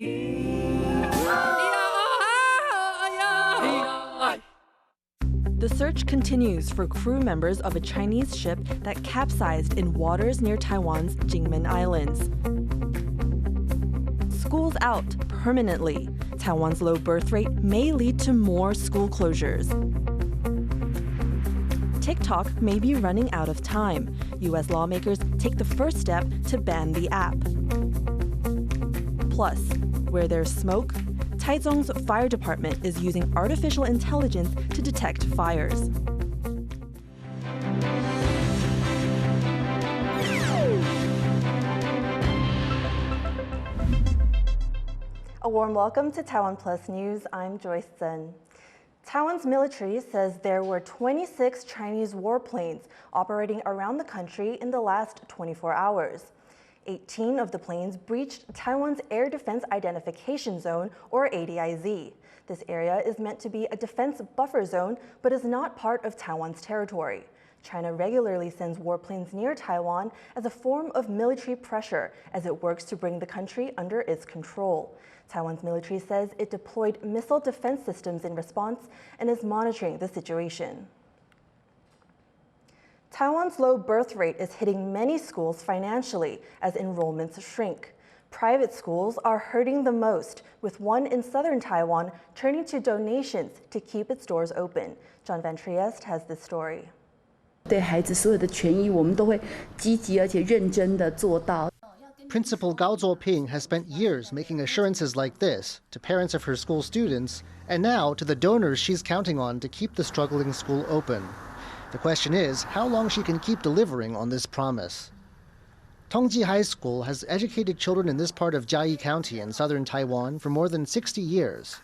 The search continues for crew members of a Chinese ship that capsized in waters near Taiwan's Jingmen Islands. Schools out permanently. Taiwan's low birth rate may lead to more school closures. TikTok may be running out of time. U.S. lawmakers take the first step to ban the app. Plus, where there's smoke, Taichung's fire department is using artificial intelligence to detect fires. A warm welcome to TaiwanPlus News. I'm Joyce Tseng. Taiwan's military says there were 26 Chinese warplanes operating around the country in the last 24 hours. 18 of the planes breached Taiwan's Air Defense Identification Zone, or ADIZ. This area is meant to be a defense buffer zone, but is not part of Taiwan's territory. China regularly sends warplanes near Taiwan as a form of military pressure as it works to bring the country under its control. Taiwan's military says it deployed missile defense systems in response and is monitoring the situation. Taiwan's low birth rate is hitting many schools financially as enrollments shrink. Private schools are hurting the most, with one in southern Taiwan turning to donations to keep its doors open. John Van Trieste has this story. 对孩子所有的权益，我们都会积极而且认真地做到。 Principal Gao Zuoping has spent years making assurances like this to parents of her school students, and now to the donors she's counting on to keep the struggling school open. The question is how long she can keep delivering on this promise. Tongji High School has educated children in this part of Jiayi County in southern Taiwan for more than 60 years.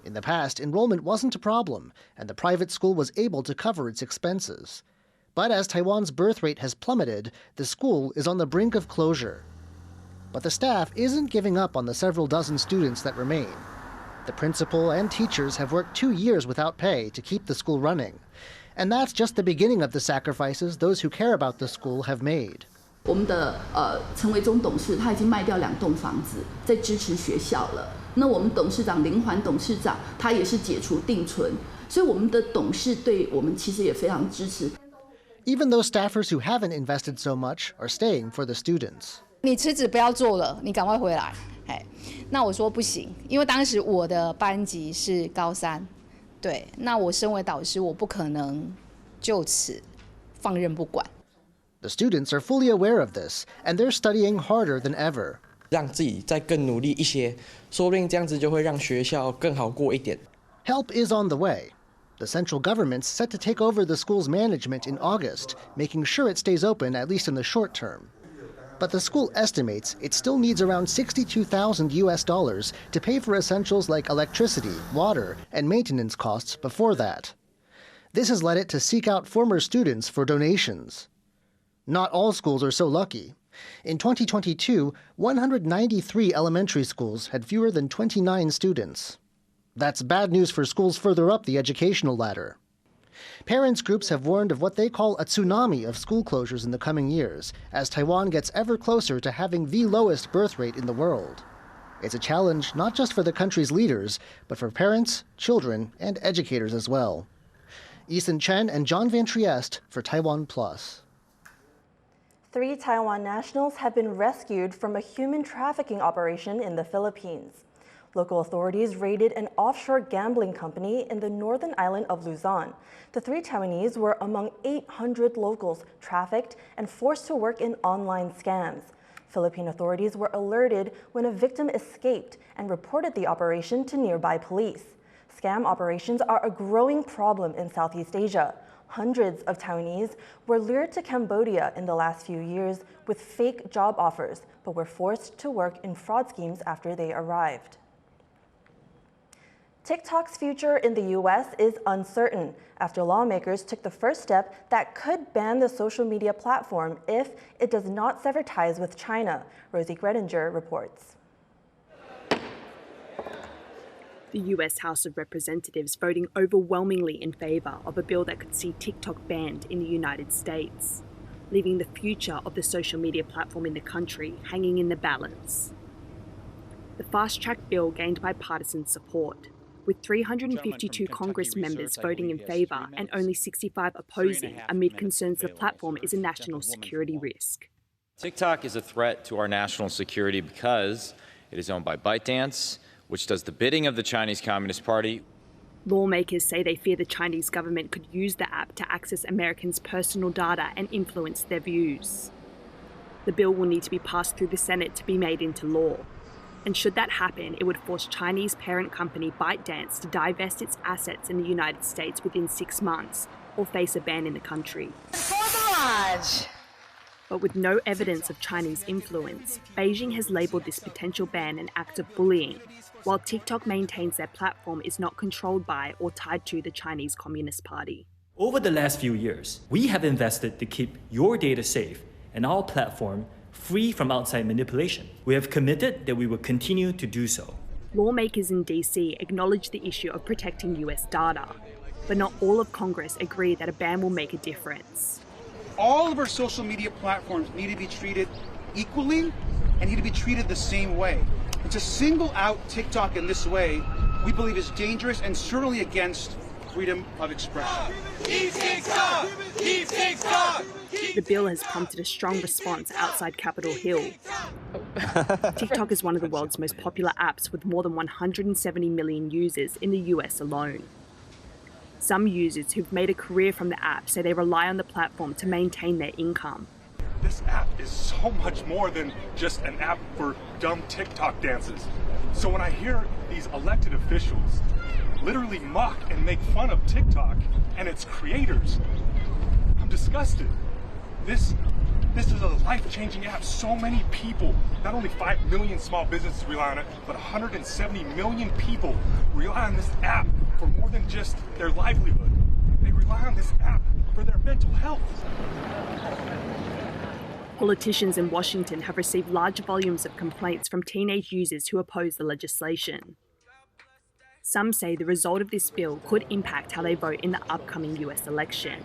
In the past, enrollment wasn't a problem, and the private school was able to cover its expenses. But as Taiwan's birth rate has plummeted, the school is on the brink of closure. But the staff isn't giving up on the several dozen students that remain. The principal and teachers have worked 2 years without pay to keep the school running. And that's just the beginning of the sacrifices those who care about the school have made. 我们的陈维忠董事他已经卖掉2栋房子，在支持学校了。那我们董事长林环董事长他也是解除定存，所以我们的董事对我们其实也非常支持。Even those staffers who haven't invested so much are staying for the students. 你辞职不要做了，你赶快回来。那我说不行，因为当时我的班级是高3。 对，那我身为导师，我不可能就此放任不管。 The students are fully aware of this, and they're studying harder than ever. 让自己再更努力一些，说不定这样子就会让学校更好过一点。 Help is on the way. The central government's set to take over the school's management in August, making sure it stays open at least in the short term. But the school estimates it still needs around $62,000 to pay for essentials like electricity, water, and maintenance costs before that. This has led it to seek out former students for donations. Not all schools are so lucky. In 2022, 193 elementary schools had fewer than 29 students. That's bad news for schools further up the educational ladder. Parents' groups have warned of what they call a tsunami of school closures in the coming years, as Taiwan gets ever closer to having the lowest birth rate in the world. It's a challenge not just for the country's leaders, but for parents, children, and educators as well. Ethan Chen and John Van Trieste for TaiwanPlus. 3 Taiwan nationals have been rescued from a human trafficking operation in the Philippines. Local authorities raided an offshore gambling company in the northern island of Luzon. The 3 Taiwanese were among 800 locals trafficked and forced to work in online scams. Philippine authorities were alerted when a victim escaped and reported the operation to nearby police. Scam operations are a growing problem in Southeast Asia. Hundreds of Taiwanese were lured to Cambodia in the last few years with fake job offers, but were forced to work in fraud schemes after they arrived. TikTok's future in the U.S. is uncertain after lawmakers took the first step that could ban the social media platform if it does not sever ties with China. Rosie Gredinger reports. The U.S. House of Representatives voting overwhelmingly in favor of a bill that could see TikTok banned in the United States, leaving the future of the social media platform in the country hanging in the balance. The fast-track bill gained bipartisan support, with 352 Congress members voting in favour and only 65 opposing, amid concerns the platform is a national security risk. TikTok is a threat to our national security because it is owned by ByteDance, which does the bidding of the Chinese Communist Party. Lawmakers say they fear the Chinese government could use the app to access Americans' personal data and influence their views. The bill will need to be passed through the Senate to be made into law. And should that happen, it would force Chinese parent company ByteDance to divest its assets in the United States within 6 months or face a ban in the country. But with no evidence of Chinese influence, Beijing has labelled this potential ban an act of bullying, while TikTok maintains their platform is not controlled by or tied to the Chinese Communist Party. Over the last few years, we have invested to keep your data safe and our platform free from outside manipulation. We have committed that we will continue to do so. Lawmakers in DC acknowledge the issue of protecting US data, but not all of Congress agree that a ban will make a difference. All of our social media platforms need to be treated equally and need to be treated the same way. And to single out TikTok in this way, we believe is dangerous and certainly against freedom of expression. Keep TikTok! Keep TikTok! The bill has prompted a strong response outside Capitol Hill. TikTok is one of the world's most popular apps with more than 170 million users in the US alone. Some users who've made a career from the app say they rely on the platform to maintain their income. This app is so much more than just an app for dumb TikTok dances. So when I hear these elected officials literally mock and make fun of TikTok and its creators, I'm disgusted. This is a life-changing app. So many people, not only 5 million small businesses rely on it, but 170 million people rely on this app for more than just their livelihood. They rely on this app for their mental health. Politicians in Washington have received large volumes of complaints from teenage users who oppose the legislation. Some say the result of this bill could impact how they vote in the upcoming US election.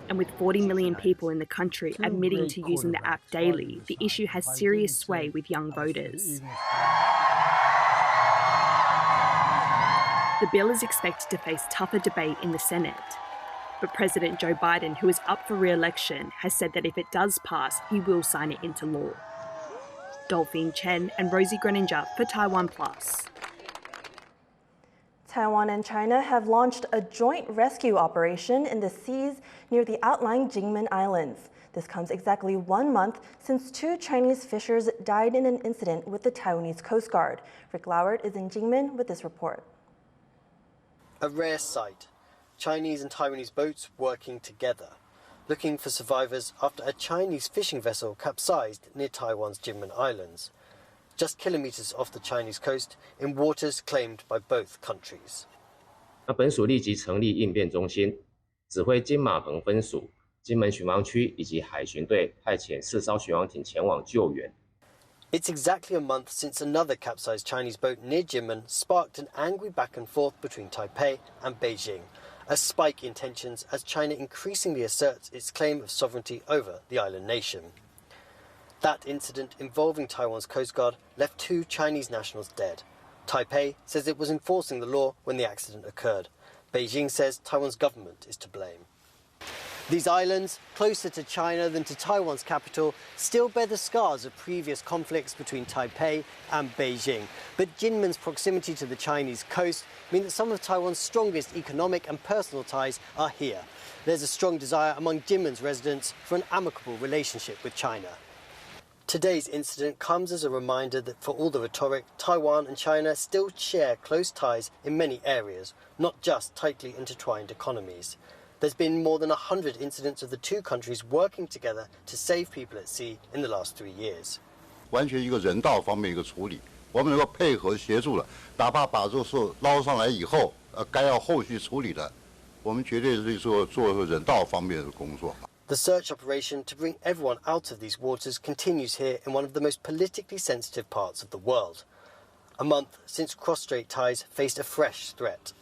And with 40 million people in the country admitting to using the app daily, the issue has serious sway with young voters. The bill is expected to face tougher debate in the Senate. But President Joe Biden, who is up for re-election, has said that if it does pass, he will sign it into law. Dolphine Chen and Rosie Greninger for TaiwanPlus. Taiwan and China have launched a joint rescue operation in the seas near the outlying Jingmen Islands. This comes exactly 1 month since 2 Chinese fishers died in an incident with the Taiwanese Coast Guard. Rick Lauert is in Jingmen with this report. A rare sight. Chinese and Taiwanese boats working together, looking for survivors after a Chinese fishing vessel capsized near Taiwan's Jingmen Islands, just kilometers off the Chinese coast in waters claimed by both countries. 本署立即成立应变中心，指挥金马澎分署、金门巡防区以及海巡队派遣4艘巡防艇前往救援。 It's exactly a month since another capsized Chinese boat near Jinmen sparked an angry back and forth between Taipei and Beijing, a spike in tensions as China increasingly asserts its claim of sovereignty over the island nation. That incident involving Taiwan's Coast Guard left 2 Chinese nationals dead. Taipei says it was enforcing the law when the accident occurred. Beijing says Taiwan's government is to blame. These islands, closer to China than to Taiwan's capital, still bear the scars of previous conflicts between Taipei and Beijing. But Jinmen's proximity to the Chinese coast mean that some of Taiwan's strongest economic and personal ties are here. There's a strong desire among Jinmen's residents for an amicable relationship with China. Today's incident comes as a reminder that for all the rhetoric, Taiwan and China still share close ties in many areas, not just tightly intertwined economies. There's been more than 100 incidents of the 2 countries working together to save people at sea in the last 3 years. 完全一个人道方面一个处理，我们能够配合协助了，哪怕把这个捞上来以后，该要后续处理的，我们绝对是做人道方面的工作。 The search operation to bring everyone out of these waters continues here in one of the most politically sensitive parts of the world. A month since cross-strait ties faced a fresh threat.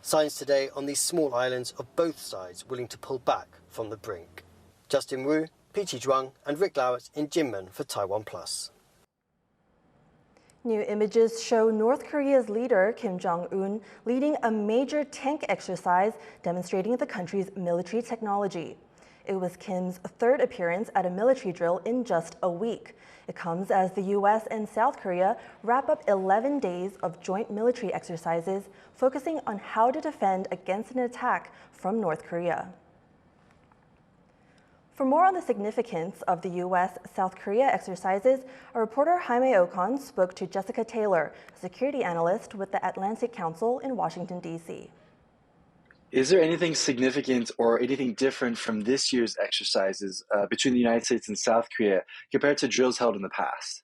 Signs today on these small islands of both sides willing to pull back from the brink. Justin Wu, Chi Hueo, and Rick Lauert in Jinmen for TaiwanPlus. New images show North Korea's leader, Kim Jongun, leading a major tank exercise demonstrating the country's military technology. It was Kim's third appearance at a military drill in just a week. It comes as the U.S. and South Korea wrap up 11 days of joint military exercises focusing on how to defend against an attack from North Korea. For more on the significance of the U.S. South Korea exercises, our reporter Jaime Ocon spoke to Jessica Taylor, a security analyst with the Atlantic Council in Washington, D.C. Is there anything significant or anything different from this year's exercises between the United States and South Korea compared to drills held in the past?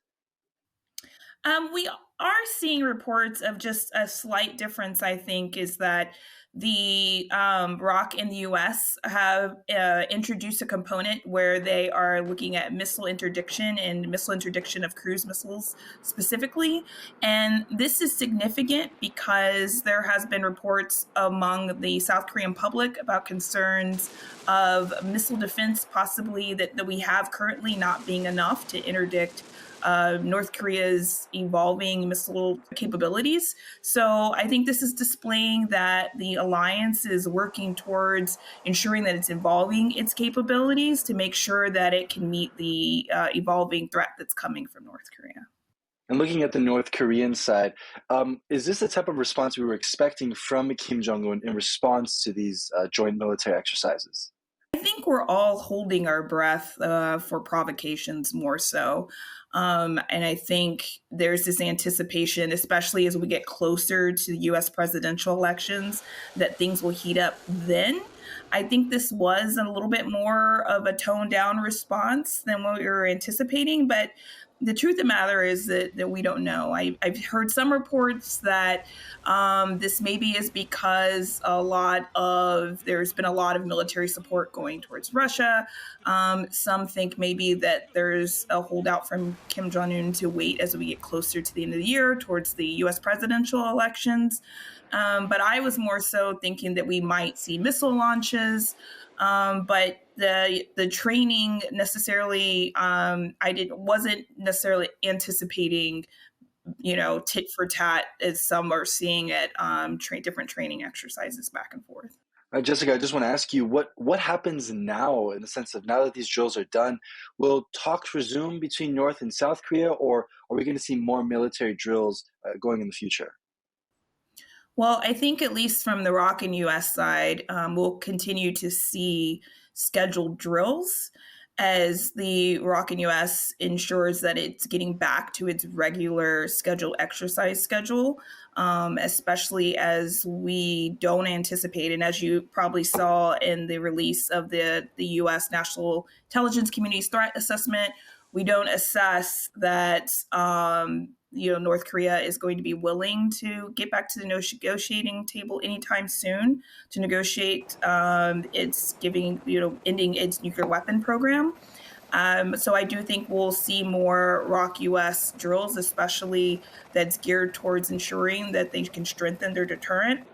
We are seeing reports of just a slight difference, I think, is that the ROC in the U.S. have introduced a component where they are looking at missile interdiction and missile interdiction of cruise missiles specifically. And this is significant because there has been reports among the South Korean public about concerns of missile defense, possibly that we have currently not being enough to interdict North Korea's evolving missile capabilities. So I think this is displaying that the alliance is working towards ensuring that it's evolving its capabilities to make sure that it can meet the evolving threat that's coming from North Korea. And looking at the North Korean side, is this the type of response we were expecting from Kim Jongun in response to these joint military exercises? I think we're all holding our breath for provocations more so. And I think there's this anticipation, especially as we get closer to the U.S. presidential elections, that things will heat up then. I think this was a little bit more of a toned down response than what we were anticipating, but the truth of the matter is that we don't know. I've heard some reports that this maybe is because there's been a lot of military support going towards Russia. Some think maybe that there's a holdout from Kim Jong-un to wait as we get closer to the end of the year towards the U.S. presidential elections. But I was more so thinking that we might see missile launches. But the training necessarily, wasn't necessarily anticipating, tit for tat as some are seeing at different training exercises back and forth. Jessica, I just want to ask you, what happens now in the sense of now that these drills are done? Will talks resume between North and South Korea, or are we going to see more military drills going in the future? Well, I think at least from the ROC and U.S. side, we'll continue to see scheduled drills as the ROC and U.S. ensures that it's getting back to its regular scheduled exercise schedule, especially as we don't anticipate, and as you probably saw in the release of the U.S. National Intelligence Community's threat assessment, we don't assess that North Korea is going to be willing to get back to the negotiating table anytime soon to negotiate ending its nuclear weapon program. So I do think we'll see more ROC-U.S. drills, especially that's geared towards ensuring that they can strengthen their deterrent.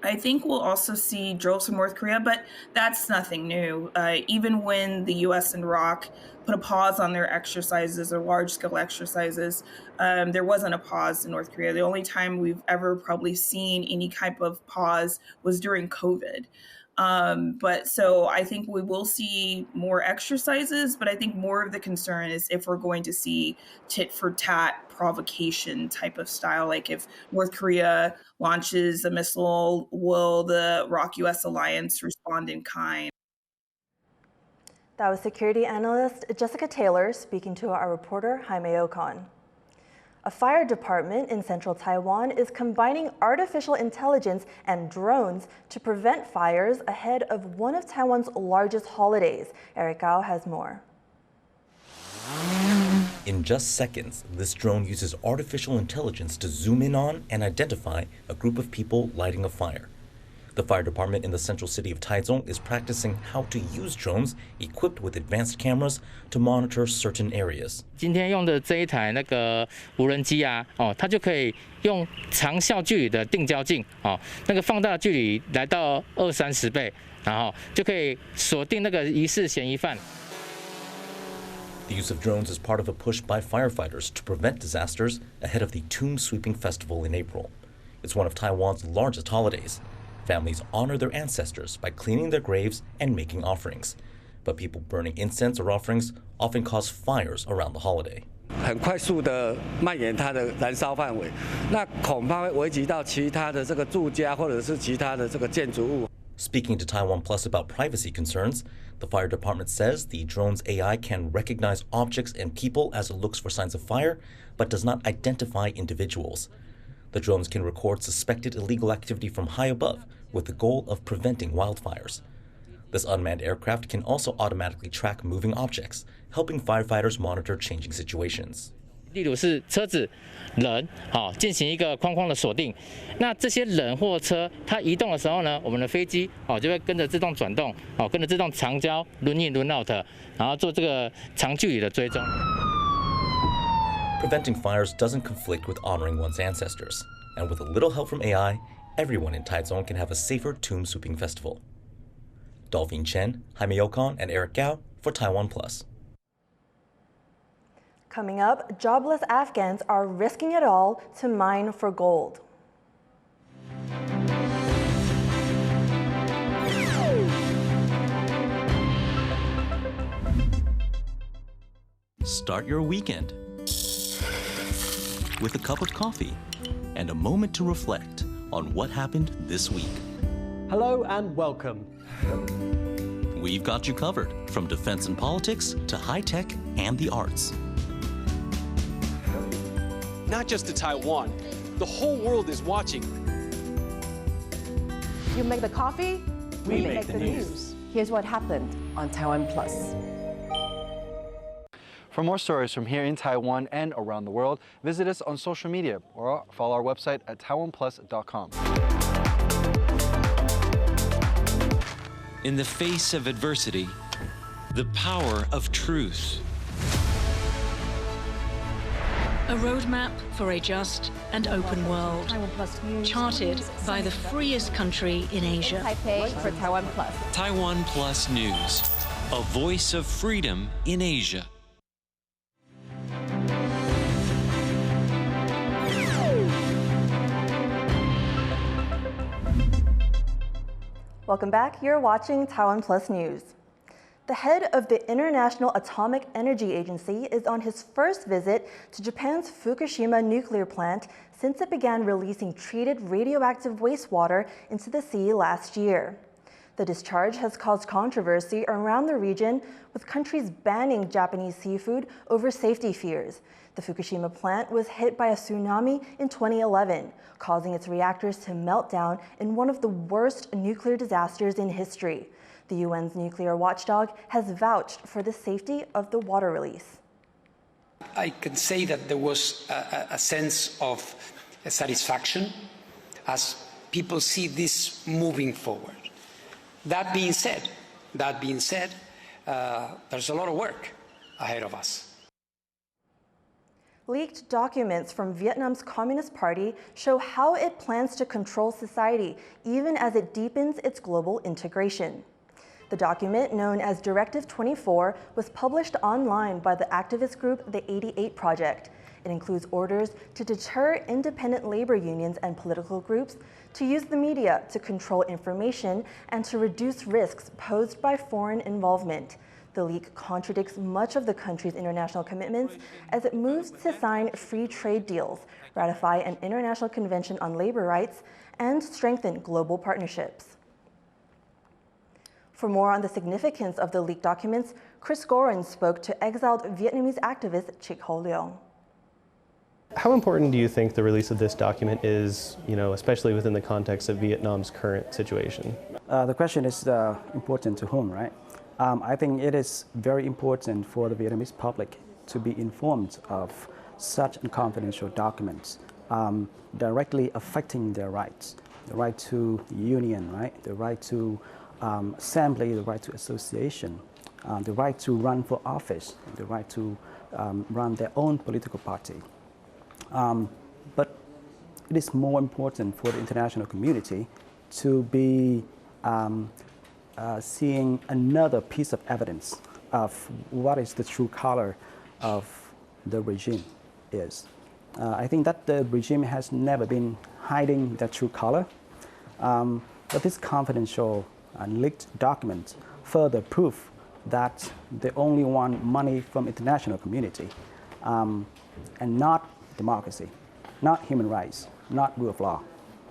I think we'll also see drills from North Korea, but that's nothing new. Even when the U.S. and ROC put a pause on their exercises or large-scale exercises, there wasn't a pause in North Korea. The only time we've ever probably seen any type of pause was during COVID. But so I think we will see more exercises, but I think more of the concern is if we're going to see tit for tat provocation type of style, like if North Korea launches a missile, will the ROC-U.S. alliance respond in kind? That was security analyst Jessica Taylor speaking to our reporter Jaime Ocon. A fire department in central Taiwan is combining artificial intelligence and drones to prevent fires ahead of one of Taiwan's largest holidays. Eric Gao has more. In just seconds, this drone uses artificial intelligence to zoom in on and identify a group of people lighting a fire. The fire department in the central city of Taichung is practicing how to use drones equipped with advanced cameras to monitor certain areas. 今天用的这一台那个无人机啊，它就可以用长效距离的定焦镜，那个放大距离来到20-30倍，然后就可以锁定那个疑似嫌疑犯。The use of drones is part of a push by firefighters to prevent disasters ahead of the Tomb Sweeping Festival in April. It's one of Taiwan's largest holidays. Families honor their ancestors by cleaning their graves and making offerings. But people burning incense or offerings often cause fires around the holiday. 很快速的蔓延它的燃烧范围，那恐怕会危及到其他的这个住家或者是其他的这个建筑物。 Speaking to TaiwanPlus about privacy concerns, the fire department says the drone's AI can recognize objects and people as it looks for signs of fire, but does not identify individuals. The drones can record suspected illegal activity from high above with the goal of preventing wildfires. This unmanned aircraft can also automatically track moving objects, helping firefighters monitor changing situations. 例如是车子、人，进行一个框框的锁定。那这些人或车，它移动的时候呢，我们的飞机就会跟着自动转动，跟着自动长焦、轮in、轮 out， 然后做这个长距离的追踪。Preventing fires doesn't conflict with honoring one's ancestors, and with a little help from AI, everyone in Taiwan can have a safer tomb sweeping festival. Dolphin Chen, Jaime Yokon, and Eric Gao for TaiwanPlus. Coming up, jobless Afghans are risking it all to mine for gold. Start your weekend with a cup of coffee and a moment to reflect on what happened this week. Hello and welcome. We've got you covered, from defense and politics to high tech and the arts. Not just to Taiwan, the whole world is watching. You make the coffee, we make the news. Here's what happened on TaiwanPlus. For more stories from here in Taiwan and around the world, visit us on social media or follow our website at TaiwanPlus.com. In the face of adversity, the power of truth. A roadmap for a just and open world, charted by the freest country in Asia. Taipei for TaiwanPlus. TaiwanPlus News, a voice of freedom in Asia. Welcome back. You're watching TaiwanPlus News. The head of the International Atomic Energy Agency is on his first visit to Japan's Fukushima nuclear plant since it began releasing treated radioactive wastewater into the sea last year. The discharge has caused controversy around the region, with countries banning Japanese seafood over safety fears. The Fukushima plant was hit by a tsunami in 2011, causing its reactors to melt down in one of the worst nuclear disasters in history. The UN's nuclear watchdog has vouched for the safety of the water release. I can say that there was a sense of satisfaction as people see this moving forward. That being said, there's a lot of work ahead of us. Leaked documents from Vietnam's Communist Party show how it plans to control society, even as it deepens its global integration. The document, known as Directive 24, was published online by the activist group The 88 Project. It includes orders to deter independent labor unions and political groups, to use the media to control information, and to reduce risks posed by foreign involvement. The leak contradicts much of the country's international commitments as it moves to sign free trade deals, ratify an international convention on labor rights, and strengthen global partnerships. For more on the significance of the leaked documents, Chris Gorin spoke to exiled Vietnamese activist Chi Hueo. How important do you think the release of this document is, especially within the context of Vietnam's current situation? The question is important to whom, right? I think it is very important for the Vietnamese public to be informed of such confidential documents directly affecting their rights, the right to union, right? The right to assembly, the right to association, the right to run for office, the right to run their own political party. But it is more important for the international community to be seeing another piece of evidence of what is the true color of the regime is. I think that the regime has never been hiding the true color, but this confidential and leaked document further proof that they only want money from international community and not democracy, not human rights, not rule of law.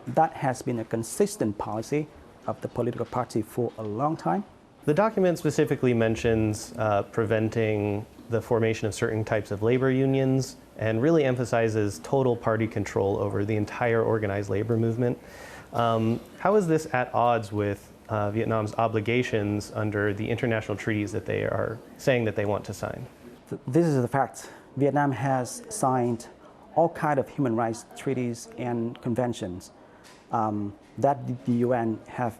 That has been a consistent policy of the political party for a long time. The document specifically mentions preventing the formation of certain types of labor unions and really emphasizes total party control over the entire organized labor movement. How is this at odds with Vietnam's obligations under the international treaties that they are saying that they want to sign? This is the fact. Vietnam has signed all kinds of human rights treaties and conventions that the UN have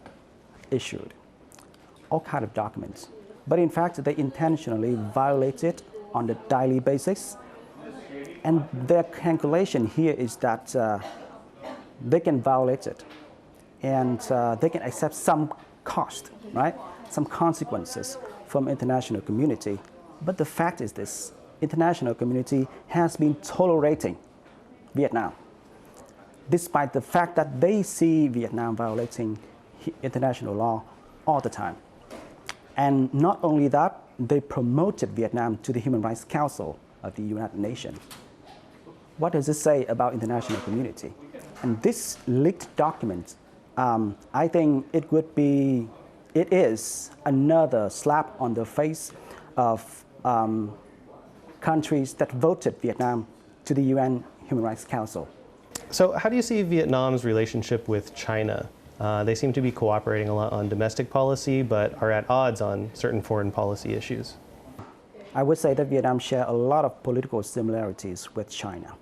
issued, all kinds of documents. But in fact, they intentionally violate it on a daily basis. And their calculation here is that they can violate it and they can accept some cost, right? Some consequences from international community. But the fact is this, international community has been tolerating Vietnam, despite the fact that they see Vietnam violating international law all the time. And not only that, they promoted Vietnam to the Human Rights Council of the United Nations. What does it say about international community? And this leaked document, I think it is another slap on the face of countries that voted Vietnam to the UN Human Rights Council. So how do you see Vietnam's relationship with China? They seem to be cooperating a lot on domestic policy, but are at odds on certain foreign policy issues. I would say that Vietnam shares a lot of political similarities with China.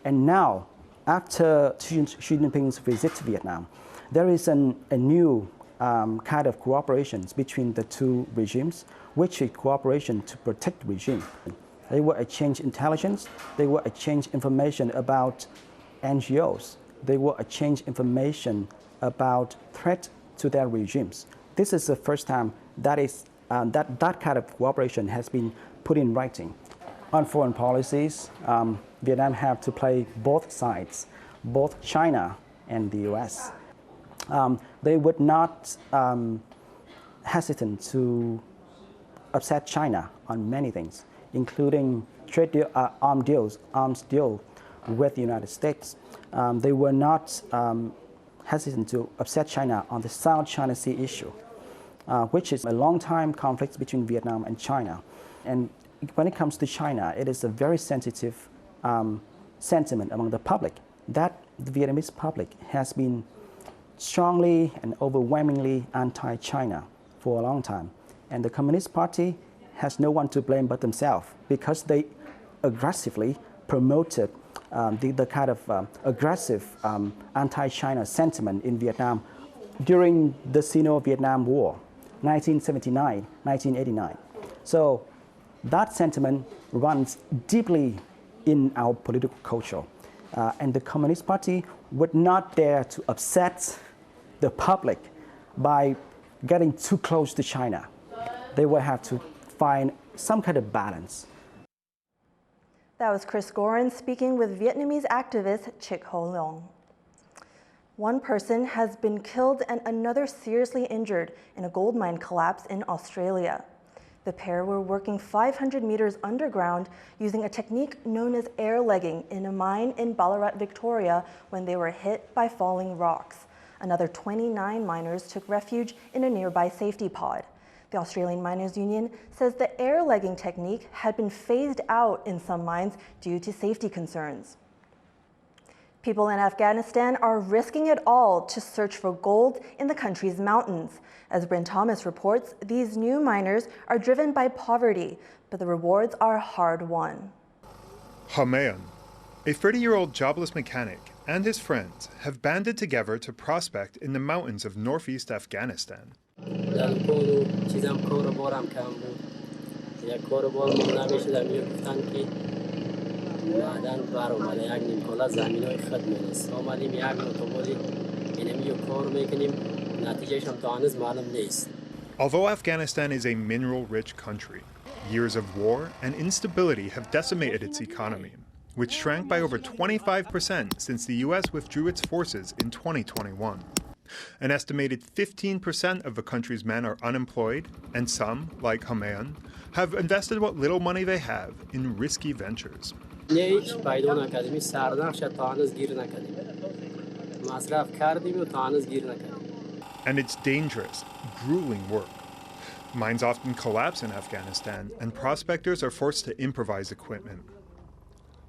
And now, after Xi Jinping's visit to Vietnam, there is a new kind of cooperation between the two regimes, which is cooperation to protect the regime. They will exchange intelligence, they will exchange information about NGOs, they will exchange information about threat to their regimes. This is the first time that kind of cooperation has been put in writing. On foreign policies, Vietnam have to play both sides, both China and the U.S. They would not hesitant to upset China on many things, including trade deal, arms deal with the United States. They were not hesitant to upset China on the South China Sea issue, which is a long-time conflict between Vietnam and China. And when it comes to China, it is a very sensitive sentiment among the public that the Vietnamese public has been strongly and overwhelmingly anti-China for a long time. And the Communist Party has no one to blame but themselves because they aggressively promoted the kind of aggressive anti-China sentiment in Vietnam during the Sino-Vietnam War, 1979, 1989. So that sentiment runs deeply in our political culture. And the Communist Party would not dare to upset the public by getting too close to China. They will have to find some kind of balance. That was Chris Gorin speaking with Vietnamese activist Chi Hueo. One person has been killed and another seriously injured in a gold mine collapse in Australia. The pair were working 500 meters underground using a technique known as air legging in a mine in Ballarat, Victoria, when they were hit by falling rocks. Another 29 miners took refuge in a nearby safety pod. The Australian Miners' Union says the air legging technique had been phased out in some mines due to safety concerns. People in Afghanistan are risking it all to search for gold in the country's mountains. As Bryn Thomas reports, these new miners are driven by poverty, but the rewards are hard-won. Hamayan, a 30-year-old jobless mechanic, and his friends have banded together to prospect in the mountains of northeast Afghanistan. Although Afghanistan is a mineral-rich country, Years of war and instability have decimated its economy, which shrank by over 25% since the U.S. withdrew its forces in 2021. An estimated 15% of the country's men are unemployed, and some, like Hamean, have invested what little money they have in risky ventures. And it's dangerous, grueling work. Mines often collapse in Afghanistan, and prospectors are forced to improvise equipment.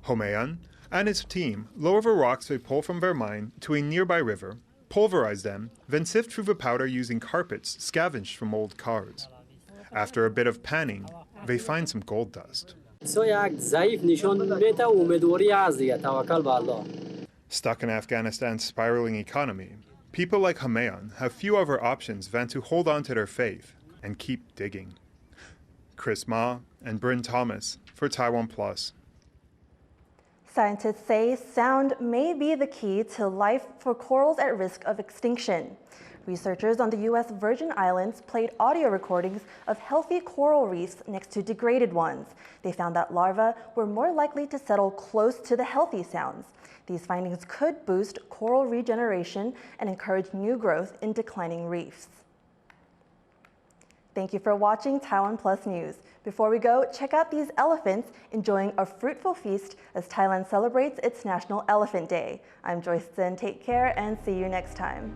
Hamean and his team lower the rocks they pull from their mine to a nearby river, pulverize them, then sift through the powder using carpets scavenged from old cars. After a bit of panning, they find some gold dust. Stuck in Afghanistan's spiraling economy, people like Hamean have few other options than to hold on to their faith and keep digging. Chris Ma and Bryn Thomas for TaiwanPlus. Scientists say sound may be the key to life for corals at risk of extinction. Researchers on the U.S. Virgin Islands played audio recordings of healthy coral reefs next to degraded ones. They found that larvae were more likely to settle close to the healthy sounds. These findings could boost coral regeneration and encourage new growth in declining reefs. Thank you for watching TaiwanPlus News. Before we go, check out these elephants enjoying a fruitful feast as Thailand celebrates its National Elephant Day. I'm Joyce Tseng. Take care and see you next time.